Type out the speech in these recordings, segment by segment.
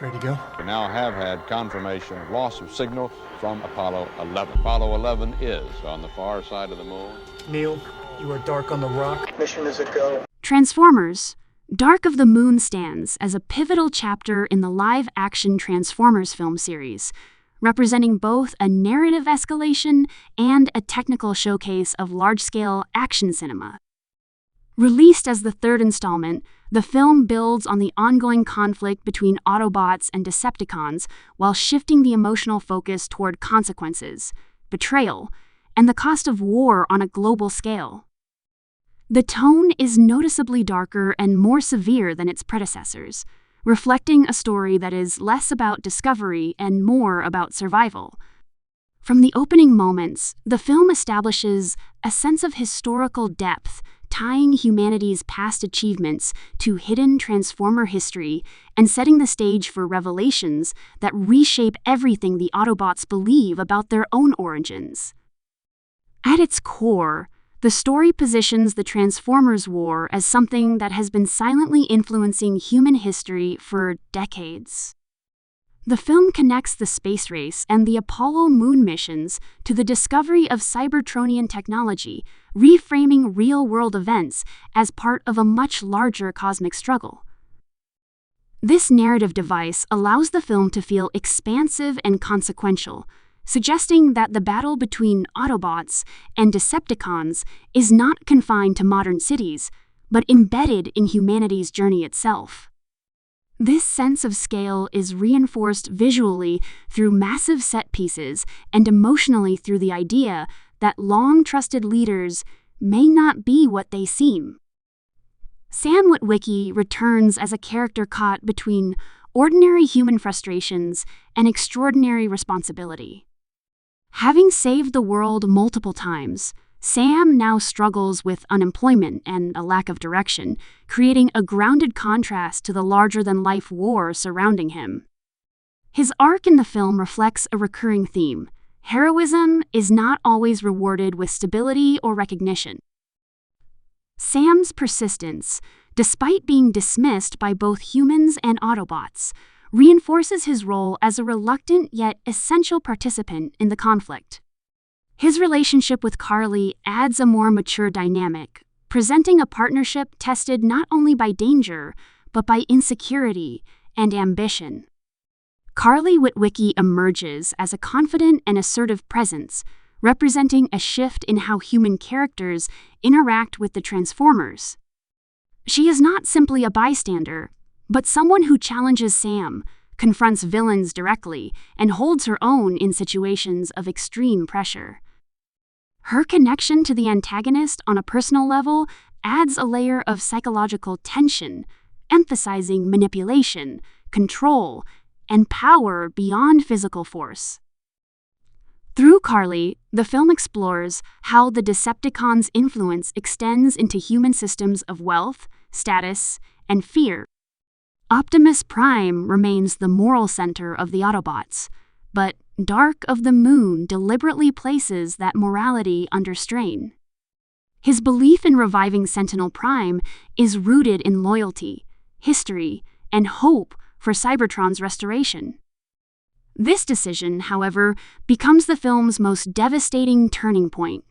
Ready to go? We now have had confirmation of loss of signal from Apollo 11. Apollo 11 is on the far side of the moon. Neil, you are dark on the rock. Mission is a go. Transformers: Dark of the Moon stands as a pivotal chapter in the live-action Transformers film series, representing both a narrative escalation and a technical showcase of large-scale action cinema. Released as the third installment, the film builds on the ongoing conflict between Autobots and Decepticons while shifting the emotional focus toward consequences, betrayal, and the cost of war on a global scale. The tone is noticeably darker and more severe than its predecessors, reflecting a story that is less about discovery and more about survival. From the opening moments, the film establishes a sense of historical depth, tying humanity's past achievements to hidden Transformer history and setting the stage for revelations that reshape everything the Autobots believe about their own origins. At its core, the story positions the Transformers War as something that has been silently influencing human history for decades. The film connects the space race and the Apollo moon missions to the discovery of Cybertronian technology, reframing real-world events as part of a much larger cosmic struggle. This narrative device allows the film to feel expansive and consequential, suggesting that the battle between Autobots and Decepticons is not confined to modern cities, but embedded in humanity's journey itself. This sense of scale is reinforced visually through massive set pieces and emotionally through the idea that long-trusted leaders may not be what they seem. Sam Witwicky returns as a character caught between ordinary human frustrations and extraordinary responsibility. Having saved the world multiple times, Sam now struggles with unemployment and a lack of direction, creating a grounded contrast to the larger-than-life war surrounding him. His arc in the film reflects a recurring theme: heroism is not always rewarded with stability or recognition. Sam's persistence, despite being dismissed by both humans and Autobots, reinforces his role as a reluctant yet essential participant in the conflict. His relationship with Carly adds a more mature dynamic, presenting a partnership tested not only by danger, but by insecurity and ambition. Carly Witwicky emerges as a confident and assertive presence, representing a shift in how human characters interact with the Transformers. She is not simply a bystander, but someone who challenges Sam, confronts villains directly, and holds her own in situations of extreme pressure. Her connection to the antagonist on a personal level adds a layer of psychological tension, emphasizing manipulation, control, and power beyond physical force. Through Carly, the film explores how the Decepticons' influence extends into human systems of wealth, status, and fear. Optimus Prime remains the moral center of the Autobots, but Dark of the Moon deliberately places that morality under strain. His belief in reviving Sentinel Prime is rooted in loyalty, history, and hope for Cybertron's restoration. This decision, however, becomes the film's most devastating turning point.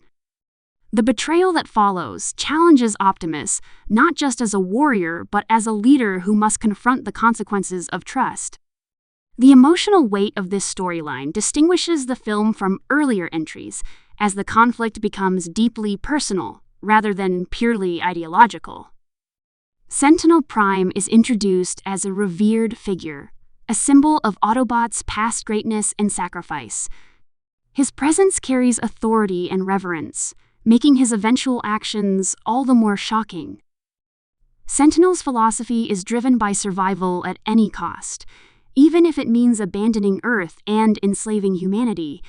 The betrayal that follows challenges Optimus not just as a warrior but as a leader who must confront the consequences of trust. The emotional weight of this storyline distinguishes the film from earlier entries, as the conflict becomes deeply personal rather than purely ideological. Sentinel Prime is introduced as a revered figure, a symbol of Autobots' past greatness and sacrifice. His presence carries authority and reverence, making his eventual actions all the more shocking. Sentinel's philosophy is driven by survival at any cost, even if it means abandoning Earth and enslaving humanity.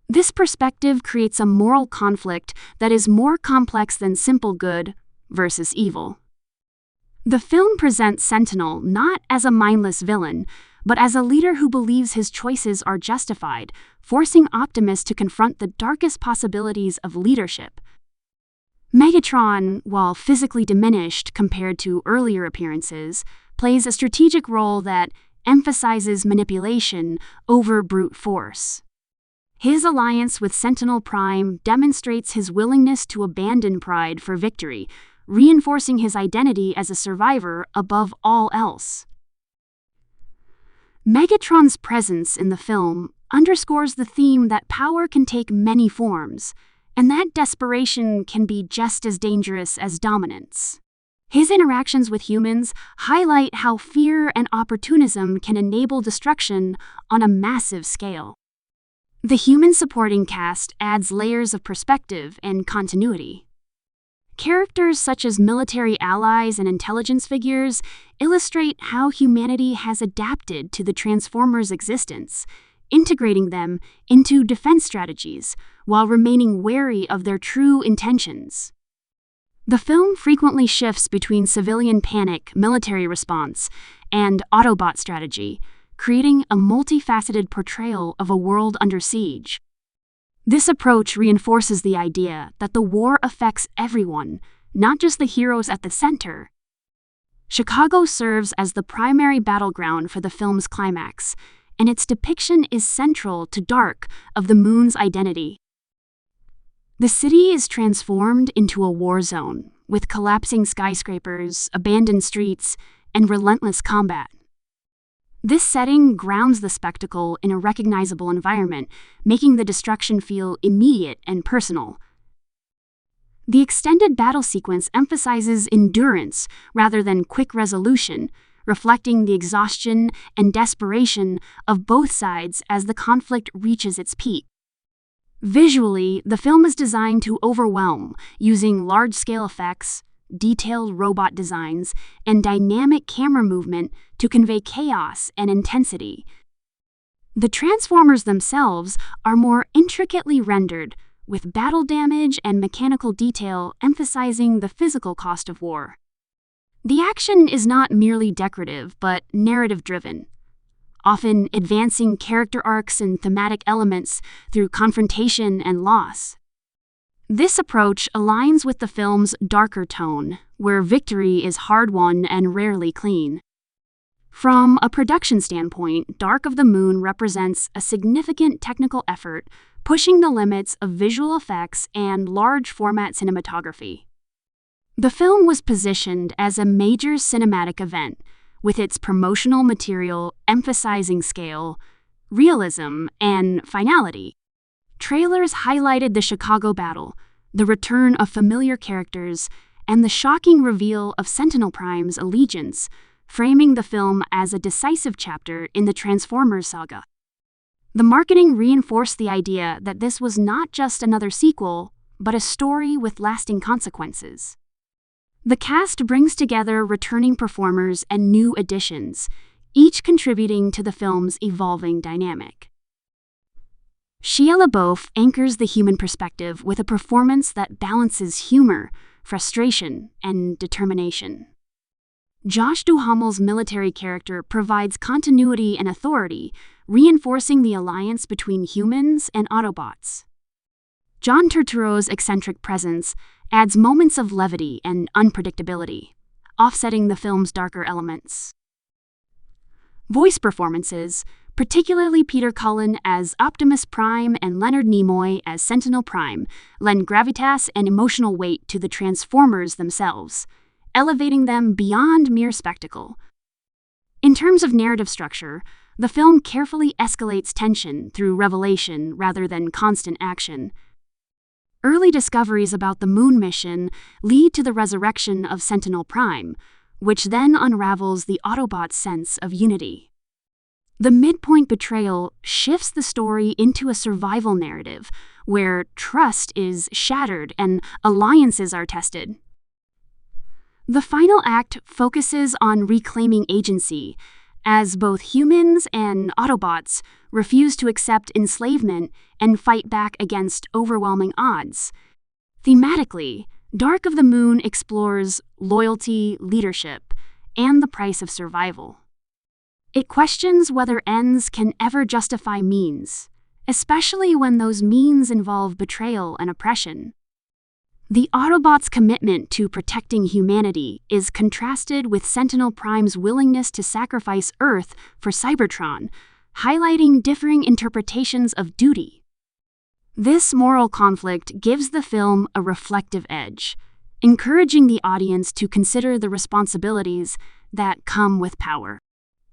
This perspective creates a moral conflict that is more complex than simple good versus evil. The film presents Sentinel not as a mindless villain, but as a leader who believes his choices are justified, forcing Optimus to confront the darkest possibilities of leadership. Megatron, while physically diminished compared to earlier appearances, plays a strategic role that, emphasizes manipulation over brute force. His alliance with Sentinel Prime demonstrates his willingness to abandon pride for victory, reinforcing his identity as a survivor above all else. Megatron's presence in the film underscores the theme that power can take many forms, and that desperation can be just as dangerous as dominance. His interactions with humans highlight how fear and opportunism can enable destruction on a massive scale. The human supporting cast adds layers of perspective and continuity. Characters such as military allies and intelligence figures illustrate how humanity has adapted to the Transformers' existence, integrating them into defense strategies while remaining wary of their true intentions. The film frequently shifts between civilian panic, military response, and Autobot strategy, creating a multifaceted portrayal of a world under siege. This approach reinforces the idea that the war affects everyone, not just the heroes at the center. Chicago serves as the primary battleground for the film's climax, and its depiction is central to Dark of the Moon's identity. The city is transformed into a war zone, with collapsing skyscrapers, abandoned streets, and relentless combat. This setting grounds the spectacle in a recognizable environment, making the destruction feel immediate and personal. The extended battle sequence emphasizes endurance rather than quick resolution, reflecting the exhaustion and desperation of both sides as the conflict reaches its peak. Visually, the film is designed to overwhelm, using large-scale effects, detailed robot designs, and dynamic camera movement to convey chaos and intensity. The Transformers themselves are more intricately rendered, with battle damage and mechanical detail emphasizing the physical cost of war. The action is not merely decorative, but narrative-driven, often advancing character arcs and thematic elements through confrontation and loss. This approach aligns with the film's darker tone, where victory is hard-won and rarely clean. From a production standpoint, Dark of the Moon represents a significant technical effort, pushing the limits of visual effects and large-format cinematography. The film was positioned as a major cinematic event, with its promotional material emphasizing scale, realism, and finality. Trailers highlighted the Chicago battle, the return of familiar characters, and the shocking reveal of Sentinel Prime's allegiance, framing the film as a decisive chapter in the Transformers saga. The marketing reinforced the idea that this was not just another sequel, but a story with lasting consequences. The cast brings together returning performers and new additions, each contributing to the film's evolving dynamic. Shia LaBeouf anchors the human perspective with a performance that balances humor, frustration, and determination. Josh Duhamel's military character provides continuity and authority, reinforcing the alliance between humans and Autobots. John Turturro's eccentric presence adds moments of levity and unpredictability, offsetting the film's darker elements. Voice performances, particularly Peter Cullen as Optimus Prime and Leonard Nimoy as Sentinel Prime, lend gravitas and emotional weight to the Transformers themselves, elevating them beyond mere spectacle. In terms of narrative structure, the film carefully escalates tension through revelation rather than constant action. Early discoveries about the Moon mission lead to the resurrection of Sentinel Prime, which then unravels the Autobots' sense of unity. The midpoint betrayal shifts the story into a survival narrative, where trust is shattered and alliances are tested. The final act focuses on reclaiming agency, as both humans and Autobots refuse to accept enslavement and fight back against overwhelming odds. Thematically, Dark of the Moon explores loyalty, leadership, and the price of survival. It questions whether ends can ever justify means, especially when those means involve betrayal and oppression. The Autobots' commitment to protecting humanity is contrasted with Sentinel Prime's willingness to sacrifice Earth for Cybertron, highlighting differing interpretations of duty. This moral conflict gives the film a reflective edge, encouraging the audience to consider the responsibilities that come with power.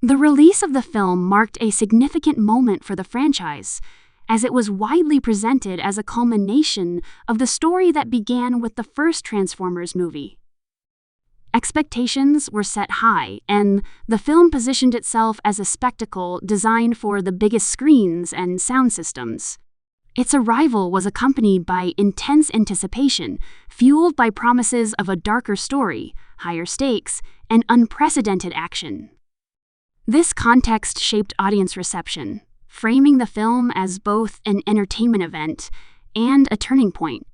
The release of the film marked a significant moment for the franchise, as it was widely presented as a culmination of the story that began with the first Transformers movie. Expectations were set high, and the film positioned itself as a spectacle designed for the biggest screens and sound systems. Its arrival was accompanied by intense anticipation, fueled by promises of a darker story, higher stakes, and unprecedented action. This context shaped audience reception, framing the film as both an entertainment event and a turning point.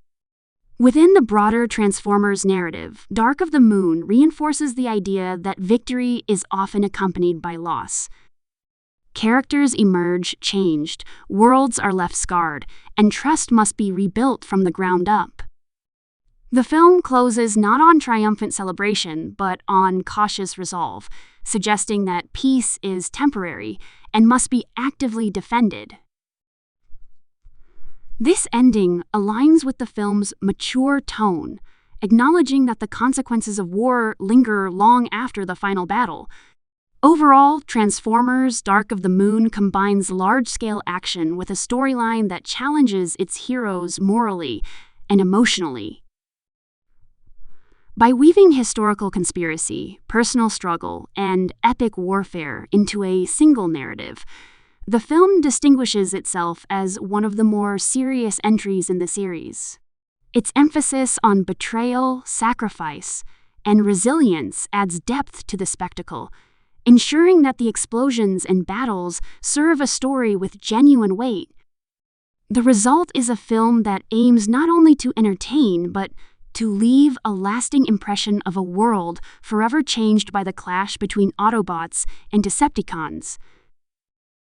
Within the broader Transformers narrative, Dark of the Moon reinforces the idea that victory is often accompanied by loss. Characters emerge changed, worlds are left scarred, and trust must be rebuilt from the ground up. The film closes not on triumphant celebration, but on cautious resolve, suggesting that peace is temporary and must be actively defended. This ending aligns with the film's mature tone, acknowledging that the consequences of war linger long after the final battle. Overall, Transformers: Dark of the Moon combines large-scale action with a storyline that challenges its heroes morally and emotionally. By weaving historical conspiracy, personal struggle, and epic warfare into a single narrative, the film distinguishes itself as one of the more serious entries in the series. Its emphasis on betrayal, sacrifice, and resilience adds depth to the spectacle, ensuring that the explosions and battles serve a story with genuine weight. The result is a film that aims not only to entertain, but to leave a lasting impression of a world forever changed by the clash between Autobots and Decepticons.